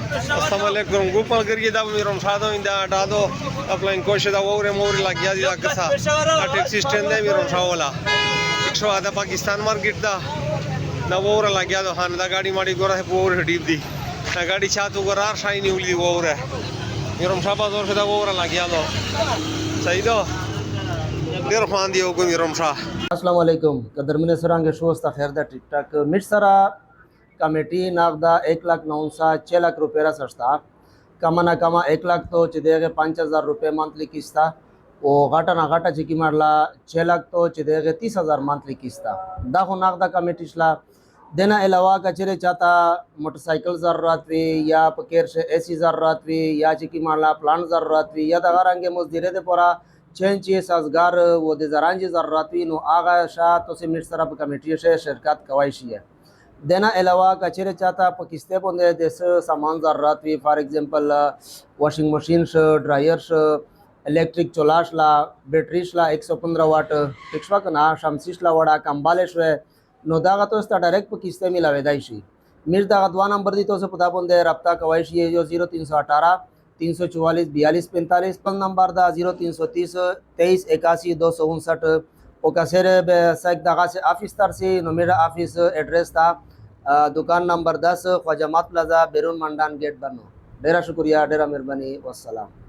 Assalamualaikum. Gupal kariye da mi romsado inda dado applying koshe da ore more lag gya da kasa. Taxi stand da mi romsawala. 100 da Pakistan market da na ore lag gya da han da gadi madi gora hai pore deep di. Na gadi chatu gorar shine uli ore. Mi romsaba dor se da ore lag gya do. Sahi do. Der khan di ko mi romsa. अस्सलाम वालेकुम कदर मिने सरांगे शोस्ता खैर दा टिक टाक मिटसरा committee Nagda 1,09,6 lakh रुपये रा सस्ता कमा ना कमा 1 लाख तो चिदेगे 5,000 रुपये मंथली किस्ता ओ घाटा ना घाटा चिकी मारला 6 लाख तो चिदेगे 30,000 मंथली किस्ता दाखो नागदा कमेटीशला देना अलावा कचरे चाहता मोटरसाइकिल ज़रूरत भी या पकेर से एसी ज़रूरत भी या चिकी मारला प्लान ज़रूरत भी या दगारंगे मुजदिरे दे पोरा चेंची साजगार वो दे जरांजी ज़रूरत भी नो आगा शाह तो से मिट सरब कमेटी से शिरकत कवाइशी है देना अलावा कचरे चाहता पकिस्ते बंदे देश सामान ज़रूरत भी for example washing machine dryer electric चोलाशला बैटरीशला 115 वाट पिछवा कना शमसीशला वड़ा कंबालेश वे नो दागा तो इसका डायरेक्ट पकिस्ते मिला वेदाइशी मिर्ज दागा दुआ नंबर दी तो से पता बंदे रब्ता कवाइशी है जो 0318 344 42 45 नंबर दा 0330 23 81 259 ओकासेर सैक दगा से ऑफिस तर से नो मेरा ऑफिस एड्रेस था दुकान नंबर 10 ख्वाजा मात प्लाजा बेरून मंडान गेट बनो डेरा शुक्रिया डेरा मेहरबानी वस्सलाम।